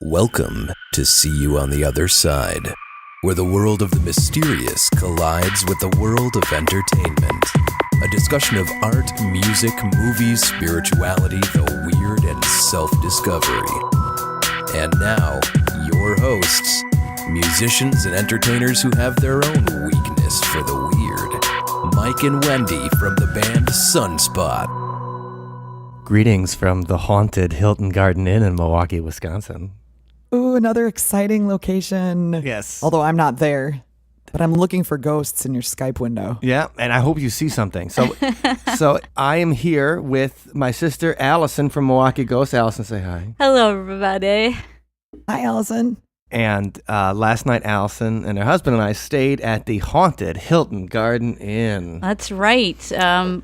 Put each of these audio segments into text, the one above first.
Welcome to See You on the Other Side, where the world of the mysterious collides with the world of entertainment. A discussion of art, music, movies, spirituality, the weird, and self-discovery. And now, your hosts, musicians and entertainers who have their own weakness for the weird, Mike and Wendy from the band Sunspot. Greetings from the haunted Hilton Garden Inn in Milwaukee, Wisconsin. Ooh, another exciting location. Yes. Although I'm not there, but I'm looking for ghosts in your Skype window. Yeah, and I hope you see something. So I am here with my sister Allison from Milwaukee Ghosts. Allison, say hi. Hello, everybody. Hi, Allison. And last night, Allison and her husband and I stayed at the haunted Hilton Garden Inn. That's right.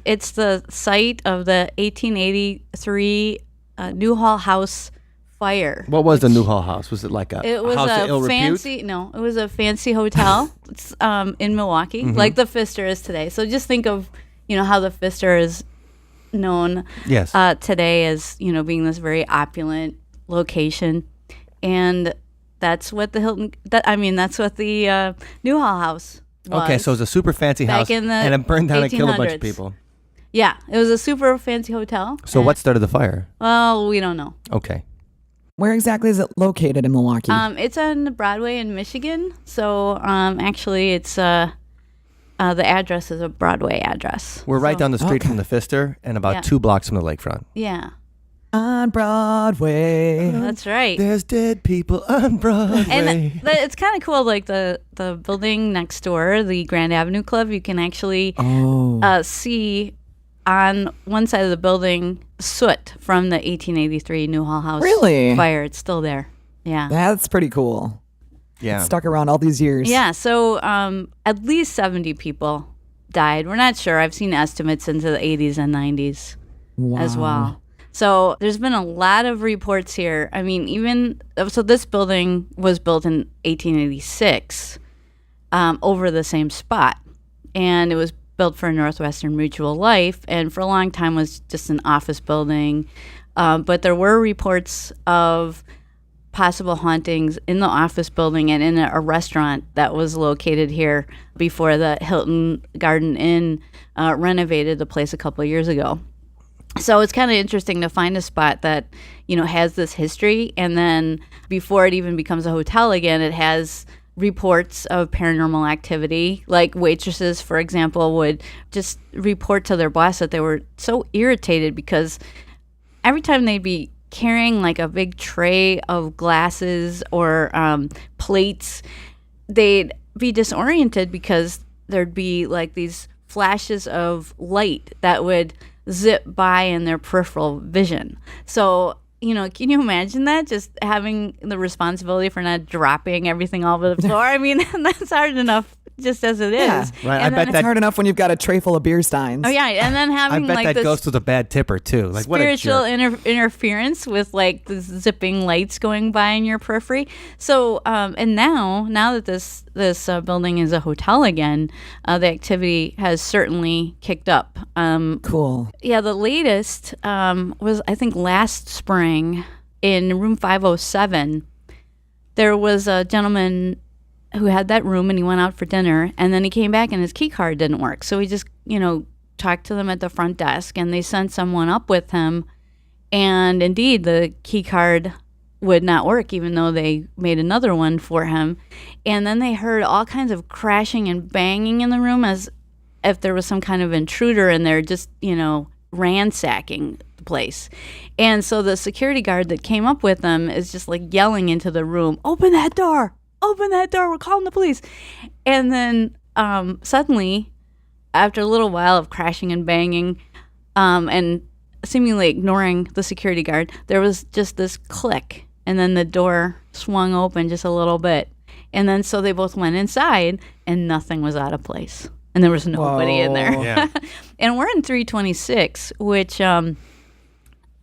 It's the site of the 1883 Newhall House fire. What was the Newhall House? Was it like a house of ill fancy? repute? No, it was a fancy hotel. It's in Milwaukee, like the Pfister is today. So just think of how the Pfister is known. Yes. Today as being this very opulent location, and that's what the that's what the Newhall House was. Okay, so it was a super fancy house, in the and it burned down and killed a bunch 1800s. of people. Yeah, it was a super fancy hotel. So what started the fire? Well, we don't know. Okay. Where exactly is it located in Milwaukee? It's on Broadway in Michigan. So actually, it's the address is a Broadway address. We're right So- down the street Okay. from the Pfister and about Yeah. 2 blocks from the lakefront. Yeah, On Broadway. that's right. There's dead people on Broadway. And it's kind of cool. Like the building next door, the Grand Avenue Club, you can actually see on one side of the building soot from the 1883 Newhall House Really? fire. It's still there. Yeah. That's pretty cool. Yeah. It's stuck around all these years. Yeah, so at least 70 people died. We're not sure. I've seen estimates into the 80s and 90s as well. So there's been a lot of reports here. I mean, so this building was built in 1886 over the same spot. And it was built for Northwestern Mutual Life, and for a long time was just an office building. But there were reports of possible hauntings in the office building and in a restaurant that was located here before the Hilton Garden Inn renovated the place a couple of years ago. So it's kind of interesting to find a spot that, has this history, and then before it even becomes a hotel again, it has reports of paranormal activity. Like waitresses, for example, would just report to their boss that they were so irritated because every time they'd be carrying like a big tray of glasses or plates, they'd be disoriented because there'd be like these flashes of light that would zip by in their peripheral vision. So, can you imagine that? Just having the responsibility for not dropping everything all over the floor? I mean, that's hard enough just as it is. Yeah. Right, And I then- bet It's that hard enough when you've got a tray full of beer steins. Oh, yeah. And then I having bet like that this ghost was a bad tipper too. Like what a spiritual jerk. interference with like the zipping lights going by in your periphery. So and now that this building is a hotel again, the activity has certainly kicked up. Cool. Yeah, the latest was I think last spring in room 507. There was a gentleman who had that room, and he went out for dinner, and then he came back and his key card didn't work. So he just, talked to them at the front desk, and they sent someone up with him. And indeed, the key card would not work, even though they made another one for him. And then they heard all kinds of crashing and banging in the room as if there was some kind of intruder in there, just, ransacking the place. And so the security guard that came up with them is just like yelling into the room, "Open that door! Open that door! We're calling the police!" And then suddenly, after a little while of crashing and banging, and seemingly ignoring the security guard, there was just this click, and then the door swung open just a little bit. And then so they both went inside, and nothing was out of place. And there was nobody in there. Yeah. And we're in 326, which,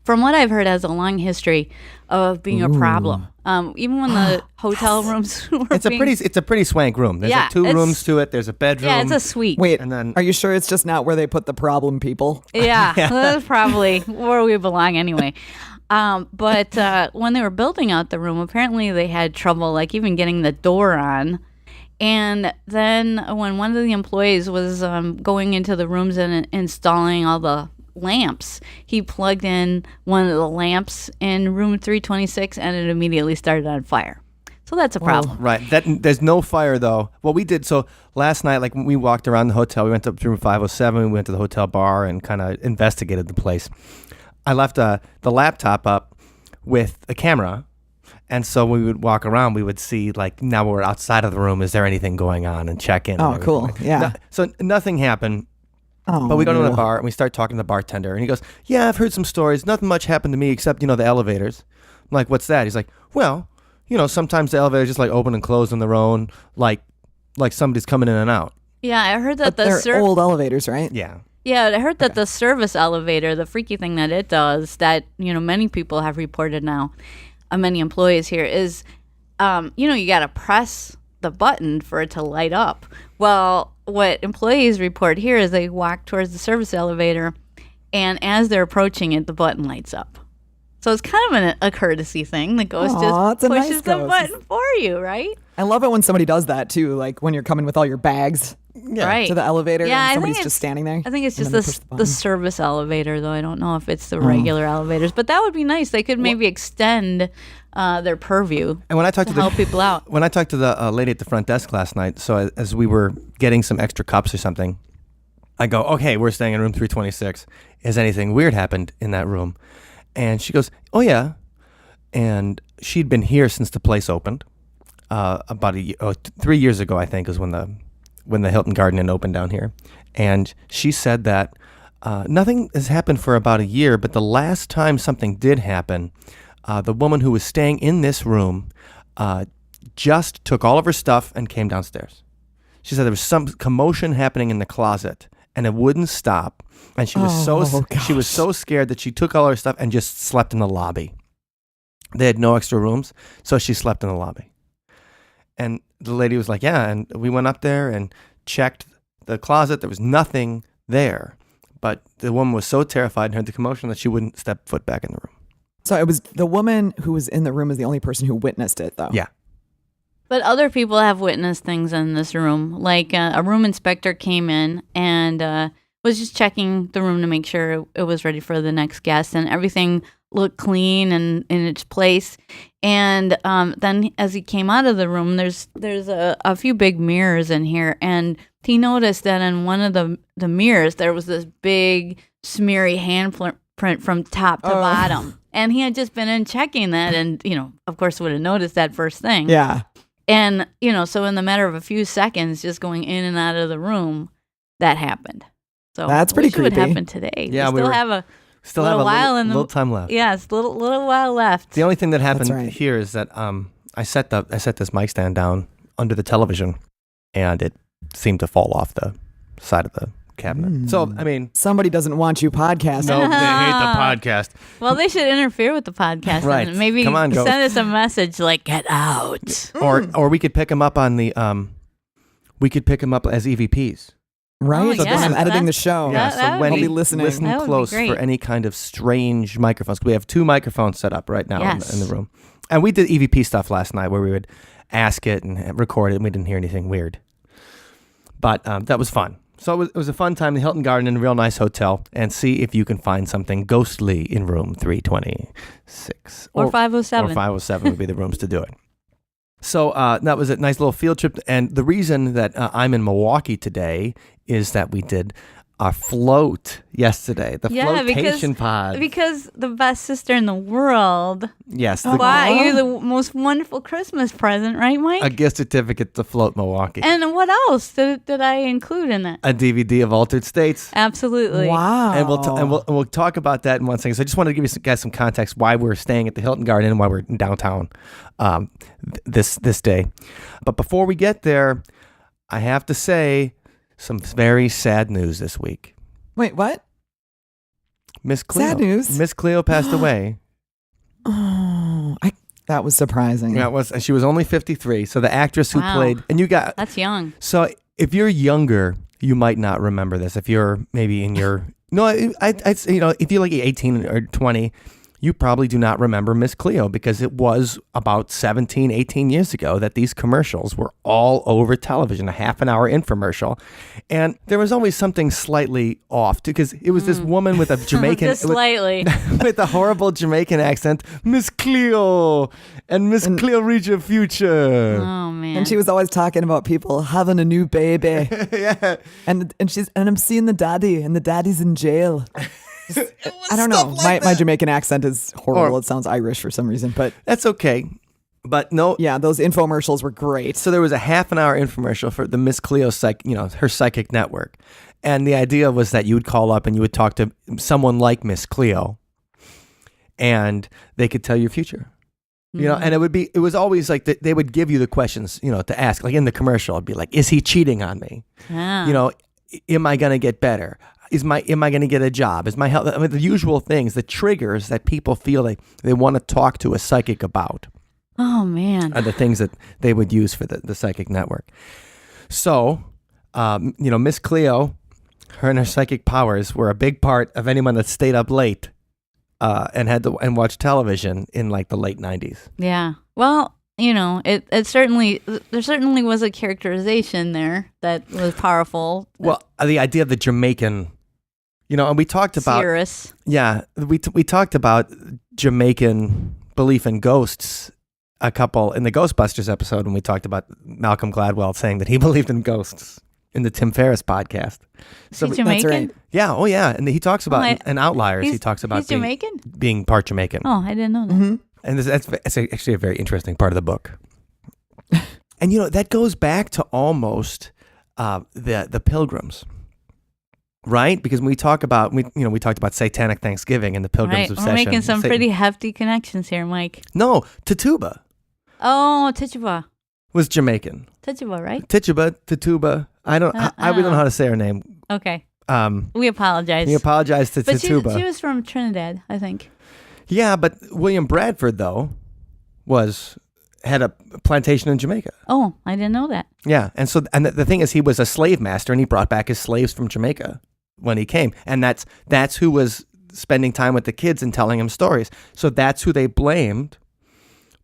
from what I've heard, has a long history of being a problem. Even when the hotel rooms were It's a pretty swank room. There's Yeah, like 2 it's- rooms to it. There's a bedroom. Yeah, it's a suite. Wait, And then- are you sure it's just not where they put the problem people? Yeah, that's probably where we belong anyway. But when they were building out the room, apparently they had trouble, like even getting the door on. And then when one of the employees was going into the rooms and installing all the lamps, he plugged in one of the lamps in room 326 and it immediately started on fire. So that's a problem. Right. There's no fire, though. What we did, so last night, like when we walked around the hotel, we went up to room 507, we went to the hotel bar and kind of investigated the place. I left the laptop up with a camera. And so we would walk around, we would see, like, now we're outside of the room, is there anything going on, and check in. Oh, cool. Yeah. So nothing happened. Oh, but we go to the bar and we start talking to the bartender. And he goes, yeah, I've heard some stories. Nothing much happened to me except, the elevators. I'm like, what's that? He's like, well, sometimes the elevators just like open and close on their own, like somebody's coming in and out. Yeah, I heard that they're old elevators, right? Yeah. Yeah, I heard that the service elevator, the freaky thing that it does, that many people have reported now, many employees here, is, you got to press the button for it to light up. Well, what employees report here is they walk towards the service elevator, and as they're approaching it, the button lights up. So it's kind of a courtesy thing. The ghost just pushes the button for you, right? I love it when somebody does that too, like when you're coming with all your bags to the elevator and somebody's just standing there. I think it's just the service elevator, though. I don't know if it's the regular elevators, but that would be nice. They could maybe extend their purview and when I talked to help people out. When I talked to the lady at the front desk last night, so as we were getting some extra cups or something, I go, okay, we're staying in room 326. Has anything weird happened in that room? And she goes, oh, yeah. And she'd been here since the place opened. About 3 years ago, I think, is when the Hilton Garden Inn opened down here. And she said that nothing has happened for about a year, but the last time something did happen, the woman who was staying in this room just took all of her stuff and came downstairs. She said there was some commotion happening in the closet, and it wouldn't stop. And she was so scared that she took all her stuff and just slept in the lobby. They had no extra rooms, so she slept in the lobby. And the lady was like, yeah, and we went up there and checked the closet. There was nothing there. But the woman was so terrified and heard the commotion that she wouldn't step foot back in the room. So it was the woman who was in the room is the only person who witnessed it, though. Yeah. But other people have witnessed things in this room. Like a room inspector came in and was just checking the room to make sure it was ready for the next guest and everything looked clean and in its place. And then as he came out of the room, there's a few big mirrors in here. And he noticed that in one of the mirrors, there was this big smeary handprint from top to bottom. And he had just been in checking that and, of course would have noticed that first thing. Yeah. And, so in the matter of a few seconds, just going in and out of the room, that happened. So that's pretty creepy. It would happen today. Yeah, we still have a little time left. Yeah, it's a little while left. The only thing that happened here is that I set this mic stand down under the television, and it seemed to fall off the side of the cabinet. So, I mean, somebody doesn't want you podcasting. No, they hate the podcast. Well, they should interfere with the podcast, right? And maybe send us a message like "Get out," or we could pick them up on the we could pick them up as EVPs. Right, so I'm editing the show. Yeah, so when I'll be listening. Listen close for any kind of strange microphones. We have 2 microphones set up right now in the room, and we did EVP stuff last night where we would ask it and record it, and we didn't hear anything weird. But that was fun. So it was a fun time. The Hilton Garden Inn, a real nice hotel, and see if you can find something ghostly in room 326 or 507. Or 507 would be the rooms to do it. So that was a nice little field trip. And the reason that I'm in Milwaukee today is that we did our float yesterday, the flotation pod. Because the best sister in the world. Yes. Wow, you're the most wonderful Christmas present, right, Mike? A gift certificate to Float Milwaukee. And what else did I include in that? A DVD of Altered States. Absolutely. Wow. And we'll talk about that in one second. So I just wanted to give you guys some context why we're staying at the Hilton Garden and why we're in downtown this day. But before we get there, I have to say some very sad news this week. Wait, what? Miss Cleo. Sad news? Miss Cleo passed away. Oh, that was surprising. Yeah, she was only 53. So the actress who played, and that's young. So if you're younger, you might not remember this. If you're maybe in your, no, if you're like 18 or 20, you probably do not remember Miss Cleo because it was about 17, 18 years ago that these commercials were all over television, a half an hour infomercial. And there was always something slightly off because it was this woman with a Jamaican... Just slightly. with a horrible Jamaican accent, Miss Cleo, and Miss Cleo reach your future. Oh, man. And she was always talking about people having a new baby. Yeah. And I'm seeing the daddy, and the daddy's in jail. I don't know. My Jamaican accent is horrible. It sounds Irish for some reason, but That's okay. But no. yeah, those infomercials were great. So there was a half an hour infomercial for the Miss Cleo her psychic network. And the idea was that you would call up and you would talk to someone like Miss Cleo and they could tell your future. You know, and it was always like they would give you the questions, to ask. Like in the commercial, it'd be like, is he cheating on me? Yeah. Am I going to get better? Am I going to get a job? Is my health? I mean, the usual things, the triggers that people feel they want to talk to a psychic about. Oh, man. Are the things that they would use for the psychic network. So, Miss Cleo, her and her psychic powers were a big part of anyone that stayed up late and watched television in like the late 90s. Yeah. Well, it certainly, there certainly was a characterization there that was powerful. Well, the idea of the Jamaican... and we talked about... Cirrus. Yeah, we talked about Jamaican belief in ghosts a couple in the Ghostbusters episode when we talked about Malcolm Gladwell saying that he believed in ghosts in the Tim Ferriss podcast. So Is he Jamaican? That's right. Yeah, oh yeah, and he talks about in Outliers. He talks about being part Jamaican. Oh, I didn't know that. Mm-hmm. And that's actually a very interesting part of the book. And that goes back to almost the Pilgrims. Right, because when we talk about we talked about Satanic Thanksgiving and the Pilgrims obsession. We're making some pretty hefty connections here, Mike. No, Tituba. Oh, Tituba was Jamaican. Tituba, right? Tituba. We don't know how to say her name. Okay. We apologize. We apologize to but Tituba. She was from Trinidad, I think. Yeah, but William Bradford though had a plantation in Jamaica. Oh, I didn't know that. Yeah, and the thing is, he was a slave master, and he brought back his slaves from Jamaica when he came, and that's who was spending time with the kids and telling him stories. So that's who they blamed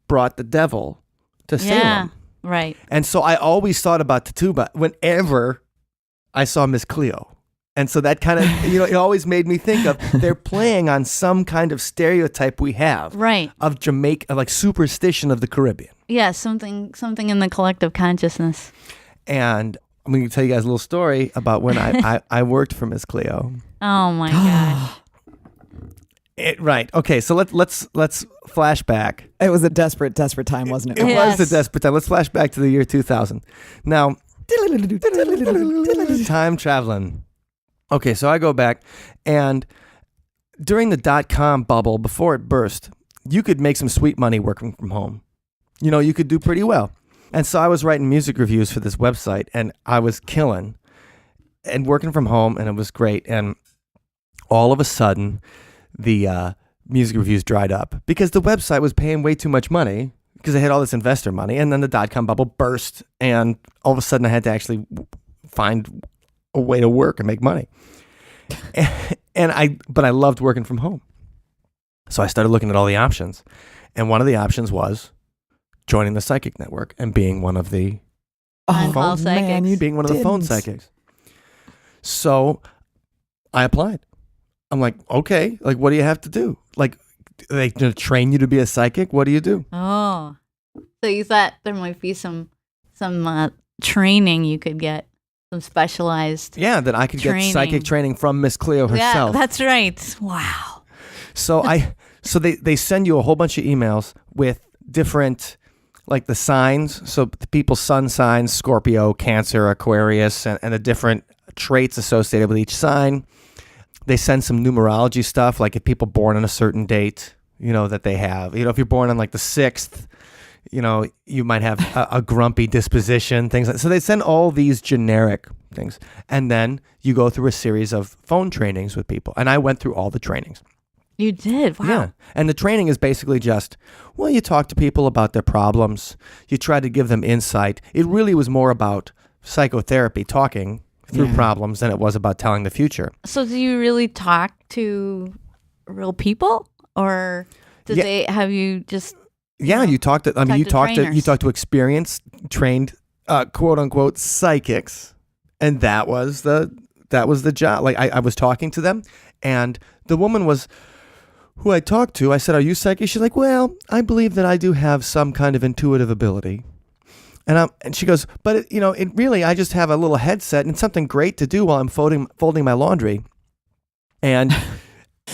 brought the devil to Salem. Yeah, right. And so I always thought about Tituba whenever I saw Miss Cleo. And so that kind of, it always made me think of they're playing on some kind of stereotype we have, right, of Jamaica, like superstition of the Caribbean. Yeah, something in the collective consciousness. And I'm going to tell you guys a little story about when I worked for Miss Cleo. Oh my God. Right. Okay. So let's flash back. It was a desperate time, wasn't it? It was a desperate time. Let's flash back to the year 2000. Now, time traveling. Okay, so I go back, and during the .com bubble, before it burst, you could make some sweet money working from home. You could do pretty well. And so I was writing music reviews for this website, and I was killing and working from home, and it was great. And all of a sudden, the music reviews dried up because the website was paying way too much money because they had all this investor money, and then the .com bubble burst, and all of a sudden I had to actually find a way to work and make money. But I loved working from home. So I started looking at all the options. And one of the options was joining the psychic network and being one of the phone psychics. Being one of the phone psychics. So I applied. I'm like, okay, like, what do you have to do? Like, they train you to be a psychic? What do you do? Oh, so you thought there might be some training you could get. Some specialized that I could get psychic training from Miss Cleo herself. Yeah, that's right. Wow. So they send you a whole bunch of emails with different, like the signs. So the people's sun signs, Scorpio, Cancer, Aquarius, and the different traits associated with each sign. They send some numerology stuff, like if people born on a certain date, that they have. If you're born on like the 6th, you might have a grumpy disposition, things like that. So they send all these generic things. And then you go through a series of phone trainings with people. And I went through all the trainings. You did? Wow. Yeah. And the training is basically just, you talk to people about their problems. You try to give them insight. It really was more about psychotherapy, talking through problems, than it was about telling the future. So do you really talk to real people? or did Yeah. they have you just? Yeah, you talked to. I mean, talk to you talked to experienced, trained, quote unquote, psychics, and that was the job. Like I was talking to them, and the woman was who I talked to. I said, "Are you psychic?" She's like, "Well, I believe that I do have some kind of intuitive ability." And she goes, "But it really, I just have a little headset and something great to do while I'm folding my laundry, and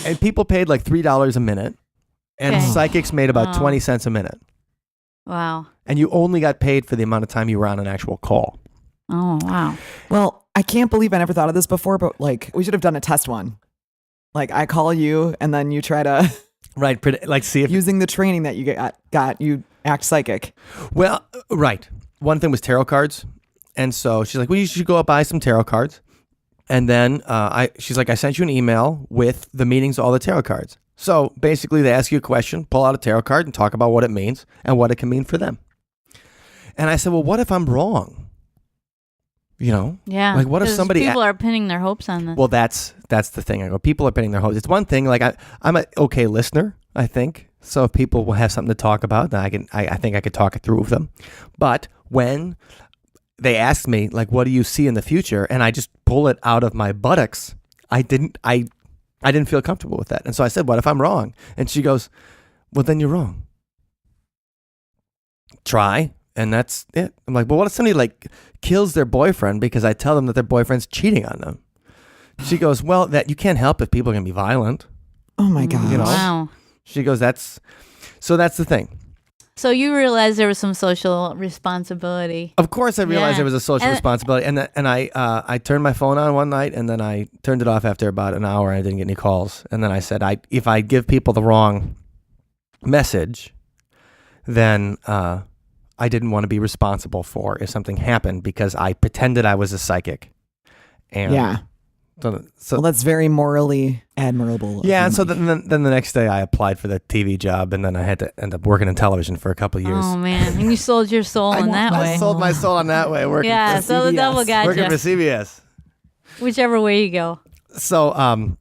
and people paid like $3 a minute." And Okay. psychics made about Oh. 20 cents a minute. Wow. And you only got paid for the amount of time you were on an actual call. Oh wow. Well, I can't believe I never thought of this before, but like we should have done a test one. Like I call you and then you try to, Right. Like, see if. using the training that you got, you act psychic. Well, right. One thing was tarot cards. And so she's like, well, you should go out buy some tarot cards. And then she's like, I sent you an email with the meanings of all the tarot cards. So basically, they ask you a question, pull out a tarot card, and talk about what it means and what it can mean for them. And I said, well, what if I'm wrong? Yeah. Like, what if 'Cause somebody people are pinning their hopes on this? Well, that's the thing. I go, people are pinning their hopes. It's one thing. Like I'm an okay listener, I think. So if people will have something to talk about, then I think I could talk it through with them. But when they asked me, like, what do you see in the future? And I just pull it out of my buttocks. I didn't feel comfortable with that. And so I said, what if I'm wrong? And she goes, well, then you're wrong. Try. And that's it. I'm like, well, what if somebody like kills their boyfriend because I tell them that their boyfriend's cheating on them? She goes, well, that you can't help if people are going to be violent. Oh my God. You know? Wow. She goes, that's the thing. So you realized there was some social responsibility. Of course, I realized Yeah. there was a social responsibility, and I turned my phone on one night, and then I turned it off after about an hour, and I didn't get any calls. And then I said, if I give people the wrong message, then I didn't want to be responsible for if something happened because I pretended I was a psychic. And Yeah. So Well, that's very morally admirable. of yeah, you, and so Mike. then the next day I applied for the TV job, and then I had to end up working in television for a couple of years. Oh man, and you sold your soul in that I way. sold my soul on that way. Working Yeah, for, so the CBS. devil got working for you. CBS. Whichever way you go. So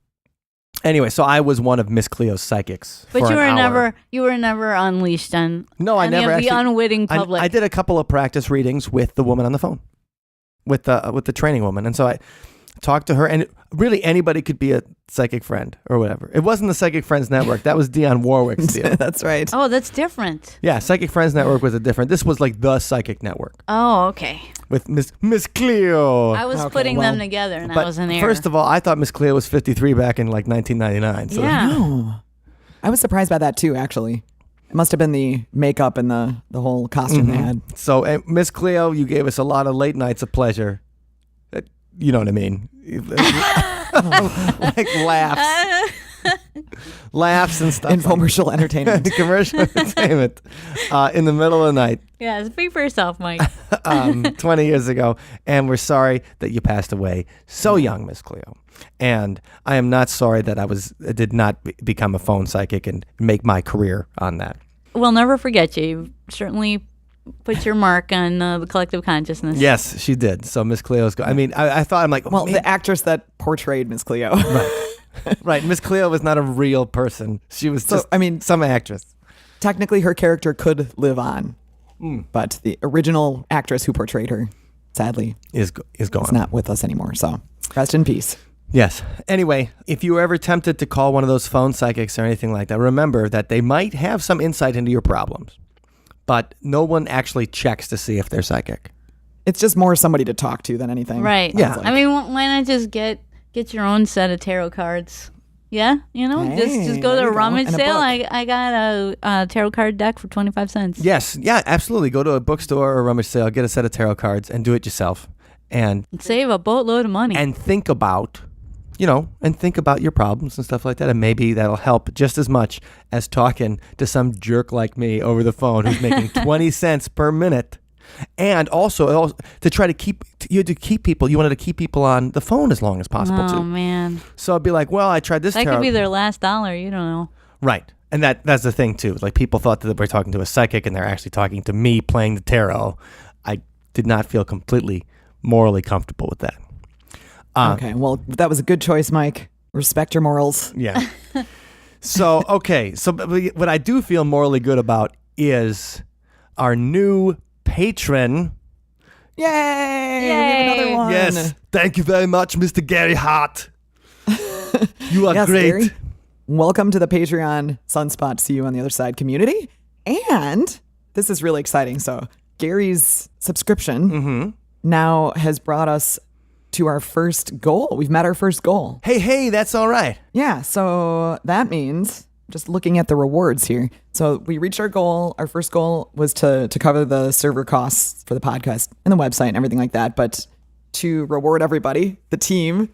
anyway, so I was one of Miss Cleo's psychics. But for you an were hour. never unleashed on No, I any never of actually. the unwitting public. I did a couple of practice readings with the woman on the phone, with the training woman, and so I talked to her. And really, anybody could be a psychic friend or whatever. It wasn't the Psychic Friends Network. That was Dionne Warwick's deal. That's right. Oh, that's different. Yeah, Psychic Friends Network was a different. This was like the Psychic Network Oh, okay. with Miss Cleo. I was Okay, putting them well, together, and I But was in error. first of all, I thought Miss Cleo was 53 back in like 1999. So yeah. Oh, I was surprised by that too. Actually, it must have been the makeup and the whole costume they had. So, Miss Cleo, you gave us a lot of late nights of pleasure. You know what I mean? Like laughs and stuff. Infomercial entertainment. Commercial entertainment in the middle of the night, Yeah, speak for yourself, Mike. 20 years ago. And we're sorry that you passed away so young, Miss Cleo. And I am not sorry that I did not become a phone psychic and make my career on that. We'll never forget you. You certainly put your mark on the collective consciousness. Yes, she did. So Miss Cleo's. I mean, I thought I'm like, Well, man, the actress that portrayed Miss Cleo. right. Miss Cleo was not a real person. She was So, just, I mean- some actress. Technically, her character could live on, but the original actress who portrayed her, sadly, Is gone. is not with us anymore. So, rest in peace. Yes. Anyway, if you were ever tempted to call one of those phone psychics or anything like that, remember that they might have some insight into your problems, but no one actually checks to see if they're psychic. It's just more somebody to talk to than anything. Right. Yeah. I mean, why not just get your own set of tarot cards? Yeah, just Hey, go to there a you go. rummage And a sale. book. I got a tarot card deck for 25 cents. Yes. Yeah, absolutely. Go to a bookstore or a rummage sale, get a set of tarot cards and do it yourself and Save a boatload of money. think about your problems and stuff like that. And maybe that'll help just as much as talking to some jerk like me over the phone who's making 20 cents per minute. And also to try to keep people, you wanted to keep people on the phone as long as possible oh too. man, So I'd be like, well, I tried this that tarot. could be their last dollar. You don't know. Right. And that's the thing too. Like people thought that we're talking to a psychic and they're actually talking to me playing the tarot. I did not feel completely morally comfortable with that. Okay. Well, that was a good choice, Mike. Respect your morals. Yeah. So, okay. So what I do feel morally good about is our new patron. Yay! We have another one. Yes. Thank you very much, Mr. Gary Hart. You are Yes, great. Gary. Welcome to the Patreon Sunspot See You on the Other Side community. And this is really exciting. So Gary's subscription now has brought us to our first goal. We've met our first goal. Hey, that's all right. Yeah, so that means, just looking at the rewards here. So we reached our goal. Our first goal was to cover the server costs for the podcast and the website and everything like that. But to reward everybody, the team,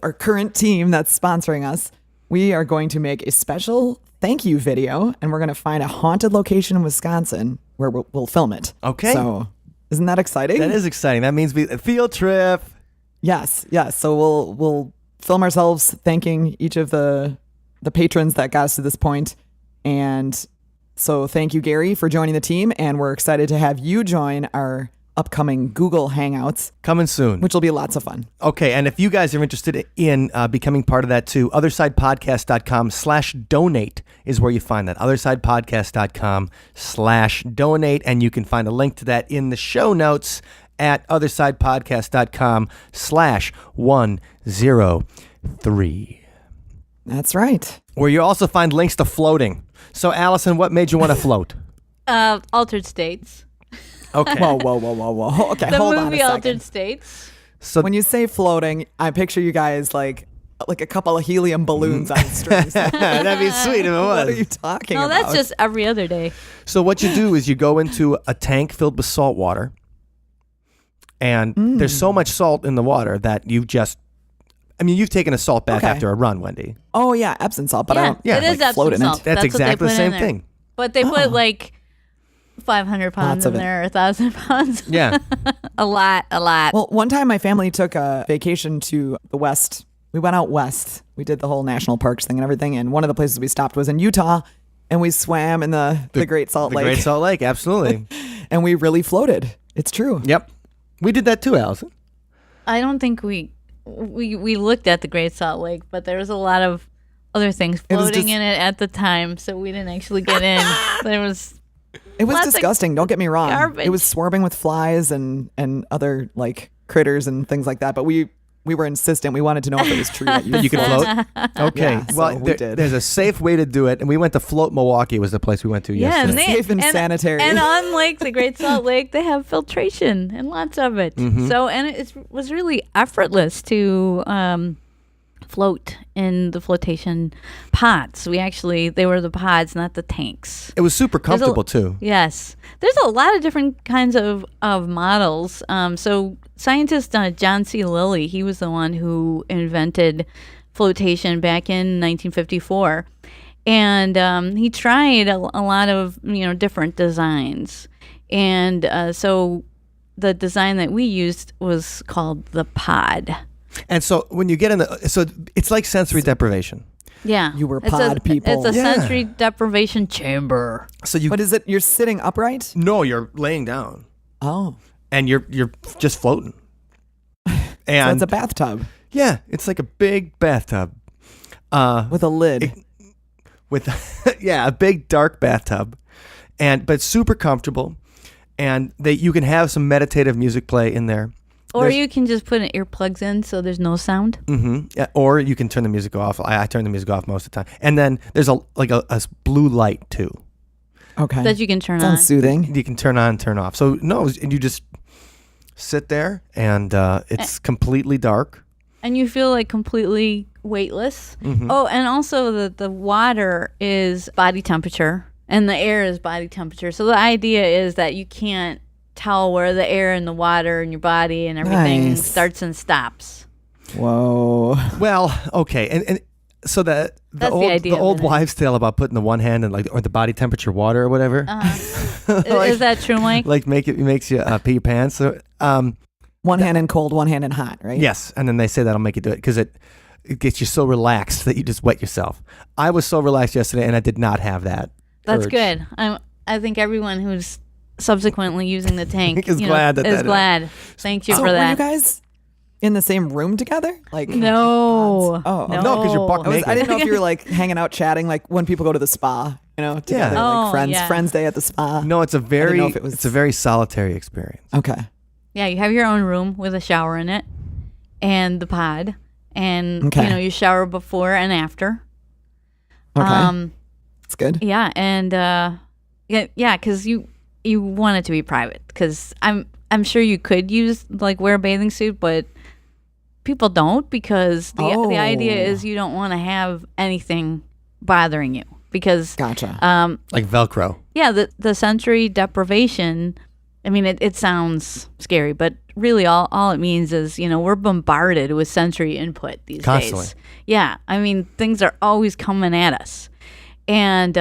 our current team that's sponsoring us, we are going to make a special thank you video, and we're going to find a haunted location in Wisconsin where we'll film it. Okay. So isn't that exciting? That is exciting. That means a field trip. Yes. So we'll film ourselves thanking each of the patrons that got us to this point. And so thank you, Gary, for joining the team. And we're excited to have you join our upcoming Google Hangouts, Coming soon. which will be lots of fun. Okay, and if you guys are interested in becoming part of that too, othersidepodcast.com/donate is where you find that. othersidepodcast.com/donate, and you can find a link to that in the show notes at othersidepodcast.com/103, That's right. where you also find links to floating. So, Allison, what made you want to float? Altered States. Okay. Whoa. Okay, The hold on a movie second. Altered States. So When you say floating, I picture you guys like a couple of helium balloons on strings. that'd be sweet if it What are was. you talking No, about? that's just every other day. So what you do is you go into a tank filled with salt water, and there's so much salt in the water that you've taken a salt bath Okay. after a run, Wendy. Oh yeah, Epsom salt, but I don't yeah, it is like, float Epsom in salt. it. That's what they exactly the put same in there. thing. But they put like 500 pounds Lots of in it. there, 1,000 pounds. Yeah. a lot. Well, one time my family took a vacation to the West. We went out west. We did the whole national parks thing and everything. And one of the places we stopped was in Utah, and we swam in the Great Salt The Lake. Great Salt Lake, absolutely. And we really floated. It's true. Yep. We did that too, Allison. I don't think we looked at the Great Salt Lake, but there was a lot of other things was floating just- in it at the time, so we didn't actually get in. There was It was Lots of disgusting. Don't get me wrong. garbage. It was swarming with flies and other like critters and things like that. But we were insistent. We wanted to know if it was true that You can float? Okay. Yeah, so well, we did. there's a safe way to do it. And we went to Float Milwaukee was the place we went to yeah, yesterday. Safe and sanitary. And on Lake, the Great Salt Lake, they have filtration and lots of it. Mm-hmm. So, and it was really effortless to float in the flotation pods. They were the pods, not the tanks. It was super There's a- comfortable too. Yes. There's a lot of different kinds of models. So scientist John C. Lilly, he was the one who invented flotation back in 1954. And he tried a lot of, different designs. And so the design that we used was called the pod. And so when you get so it's like sensory deprivation. Yeah. You were It's pod people. It's a Yeah. sensory deprivation chamber. So you But is it you're sitting upright? no, you're laying down Oh, and you're just floating. so And it's a bathtub yeah, it's like a big bathtub. with a lid. With a big dark bathtub, but super comfortable, and you can have some meditative music play in there. Or you can just put earplugs in so there's no sound. Yeah, or you can turn the music off. I turn the music off most of the time, and then there's a blue light too. Okay, That you can turn sounds on. You soothing. can turn on, turn off. So and you just sit there, and it's completely dark. And you feel like completely weightless. Mm-hmm. Oh, and also the water is body temperature and the air is body temperature. So the idea is that you can't tell where the air and the water and your body and everything Nice. starts and stops. Whoa. Well, okay, and so the That's the old idea of old it. wives' tale about putting the one hand in or the body temperature water or whatever, Is that true, Mike? like makes you pee your pants. So, One hand in cold, one hand in hot, right? yes, and then they say that'll make you do it because it gets you so relaxed that you just wet yourself. I was so relaxed yesterday, and I did not have that. That's urge. good. I think everyone who's subsequently using the tank Is glad that is that- glad. Thank you So for were that. you guys in the same room together? Like No. Oh, No, because you're buck naked. I didn't know if you were like hanging out chatting like when people go to the spa, together, Oh, like friends, yeah. friends day at the spa. No, it's a very know if it was- it's a very solitary experience. Okay. Yeah, you have your own room with a shower in it and the pod. And, Okay. you shower before and after. Okay. It's good. Yeah, and because you want it to be private. Because I'm sure you could wear a bathing suit, but people don't because the idea is you don't want to have anything bothering you because Gotcha. Like Velcro. yeah, the sensory deprivation. I mean, it sounds scary, but really all it means is, we're bombarded with sensory input these Constantly. days. Yeah. I mean, things are always coming at us. And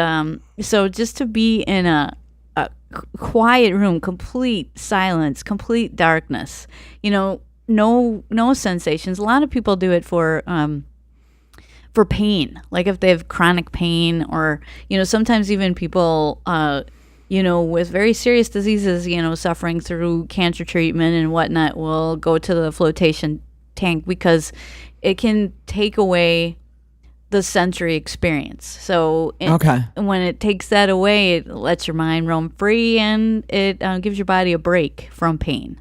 so just to be in a quiet room, complete silence, complete darkness, no sensations. A lot of people do it for pain, like if they have chronic pain or, sometimes even people with very serious diseases, suffering through cancer treatment and whatnot, will go to the flotation tank because it can take away the sensory experience. So when it takes that away, it lets your mind roam free and it gives your body a break from pain.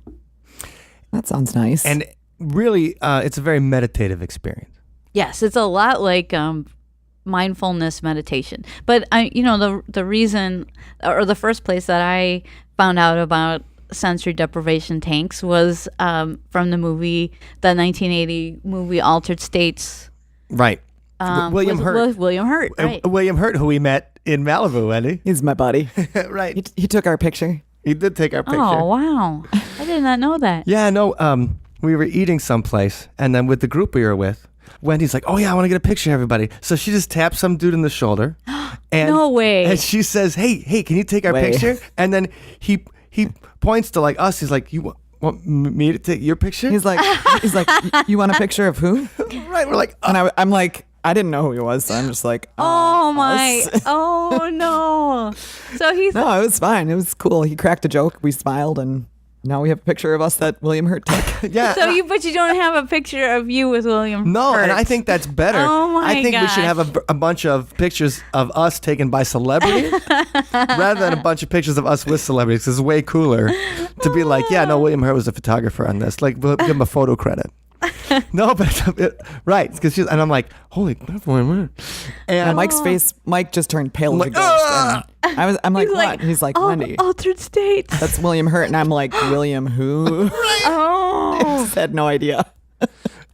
That sounds nice. And really, it's a very meditative experience. Yes, it's a lot like mindfulness meditation. But the reason or the first place that I found out about sensory deprivation tanks was from the 1980 movie Altered States. Right. William with Hurt. William Hurt, right. William Hurt, who we met in Malibu, Wendy. He's my buddy. Right. He took our picture. He did take our picture. Oh, wow. I did not know that. Yeah, no, we were eating someplace, and then with the group we were with, Wendy's like, oh yeah, I want to get a picture of everybody. So she just taps some dude in the shoulder. And, No way. And she says, hey, can you take our picture? And then he points to like us. He's like, you want me to take your picture? He's like, you want a picture of who? Right. We're like, And I'm like, I didn't know who he was, so I'm just like, Oh my! us. Oh no! So he's No, it was fine. It was cool. He cracked a joke. We smiled, and now we have a picture of us that William Hurt took. yeah. but you don't have a picture of you with William. No, Hurt. and I think that's better. Oh my I think we should have a bunch of pictures of us taken by celebrities rather than a bunch of pictures of us with celebrities. It's way cooler to be like, yeah, no, William Hurt was a photographer on this. Like, we'll give him a photo credit. No, but right, because and I'm like, holy, that's William Hurt. And Mike just turned pale as a like, ghost. And I'm like, He's what? like, He's like, Wendy, Altered States. that's William Hurt, and I'm like, William who? I Oh, just had no idea.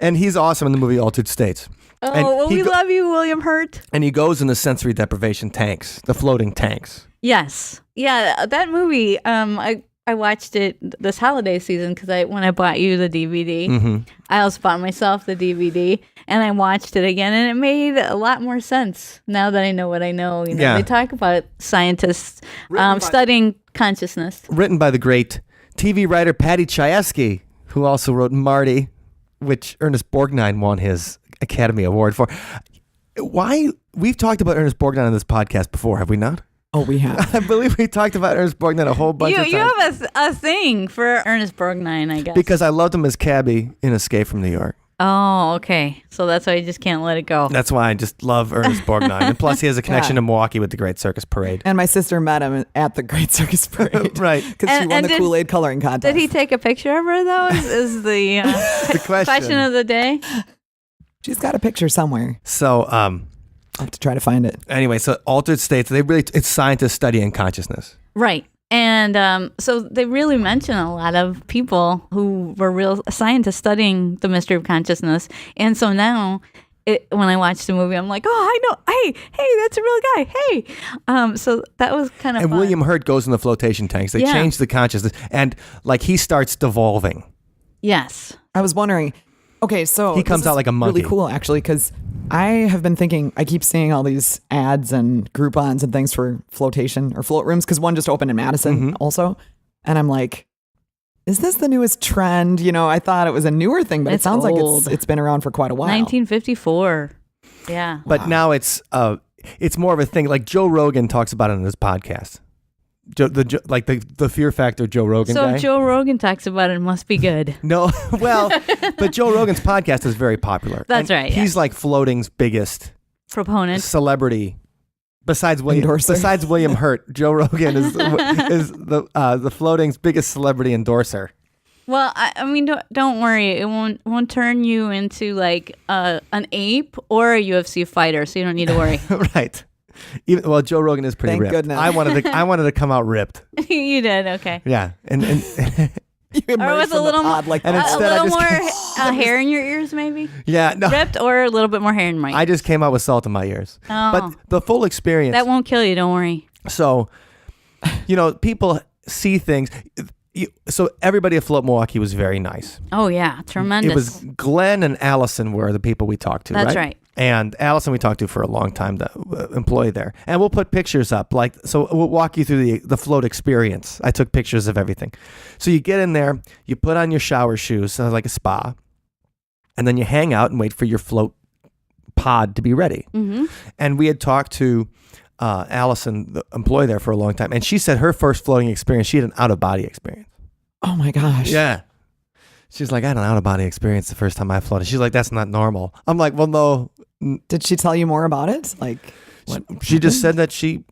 and he's awesome in the movie Altered States. oh, And well, he we go- love you, William Hurt. And he goes in the sensory deprivation tanks, the floating tanks. Yes, yeah, that movie. I watched it this holiday season because when I bought you the DVD, Mm-hmm. I also bought myself the DVD and I watched it again, and it made a lot more sense now that I know what I know. Yeah. They talk about scientists studying consciousness. Written by the great TV writer Patty Chayefsky, who also wrote Marty, which Ernest Borgnine won his Academy Award for. Why? We've talked about Ernest Borgnine on this podcast before, have we not? Oh, we have. I believe we talked about Ernest Borgnine a whole bunch of times. You have a thing for Ernest Borgnine, I guess. Because I loved him as Cabby in Escape from New York. Oh, okay. So that's why you just can't let it go. That's why I just love Ernest Borgnine. And plus, he has a connection to Milwaukee with the Great Circus Parade. And my sister met him at the Great Circus Parade. Right. Because she And- won and the did- Kool-Aid coloring contest. Did he take a picture of her, though, is the The question of the day? She's got a picture somewhere. So, I'll have to try to find it. anyway, so Altered States, it's scientists studying consciousness. Right. And so they really mention a lot of people who were real scientists studying the mystery of consciousness. And so now, when I watch the movie, I'm like, oh, I know. Hey, that's a real guy. Hey. So that was kind of And fun. William Hurt goes in the flotation tanks. They Yeah. change the consciousness. And, like, he starts devolving. Yes. I was wondering. Okay, so He comes this is out like a monkey. Really cool, actually, because I have been thinking. I keep seeing all these ads and Groupons and things for flotation or float rooms because one just opened in Madison also, and I'm like, is this the newest trend? I thought it was a newer thing, but It's it sounds old. like it's been around for quite a while. 1954. Yeah. But now it's more of a thing. Like Joe Rogan talks about it on his podcast. the Fear Factor Joe Rogan So guy. if Joe Rogan talks about it, it must be good. No, well, but Joe Rogan's podcast is very popular. That's And right, He's like floating's biggest Proponent. celebrity. Besides Endorser. William Hurt, Joe Rogan is the floating's biggest celebrity endorser. Well, I mean, don't worry. It won't turn you into like an ape or a UFC fighter, so you don't need to worry. Right. Well, Joe Rogan is pretty Thank ripped. goodness. I wanted to come out ripped. You did, okay. Yeah, and You Or emerge with a from the little pod like And a that. instead I little just more hair in your ears, maybe yeah, no, ripped, or a little bit more hair in my. I just came out with salt in my ears. Oh. But the full experience. That won't kill you. Don't worry. So, people see things. So everybody at Float Milwaukee was very nice. Oh yeah, tremendous. It was Glenn and Allison were the people we talked to. That's right. And Allison we talked to for a long time, the employee there. And we'll put pictures up. So we'll walk you through the float experience. I took pictures of everything. So you get in there, you put on your shower shoes, like a spa, and then you hang out and wait for your float pod to be ready. Mm-hmm. And we had talked to Allison, the employee there, for a long time. And she said her first floating experience, she had an out-of-body experience. Oh my gosh. Yeah. She's like, I had an out-of-body experience the first time I floated. She's like, that's not normal. I'm like, well, no. Did she tell you more about it? Like, what? She just said that she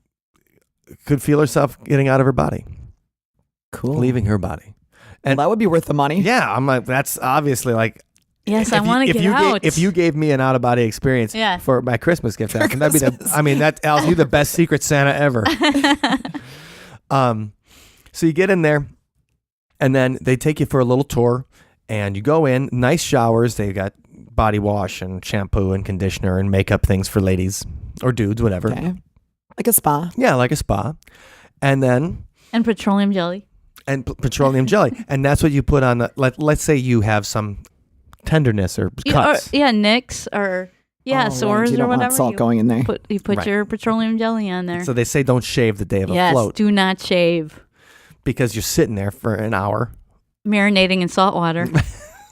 could feel herself getting out of her body, Cool. leaving her body. Well, And that would be worth the money. yeah, I'm like, that's obviously like, Yes, I want to get out. If you gave me an out-of-body experience Yeah. for my Christmas gift, that'd be Al, you're the best Secret Santa ever. So you get in there, and then they take you for a little tour, and you go in, nice showers. They've got body wash and shampoo and conditioner and makeup things for ladies or dudes, whatever. Okay. Like a spa. Yeah, like a spa. And then and petroleum jelly. petroleum jelly. And that's what you put on the, let's say you have some tenderness or cuts. Nicks or Oh, sores right. You don't or whatever. want salt going in there. You put Right. your petroleum jelly on there. So they say don't shave the day of a Yes, float do not shave. because you're sitting there for an hour. Marinating in salt water.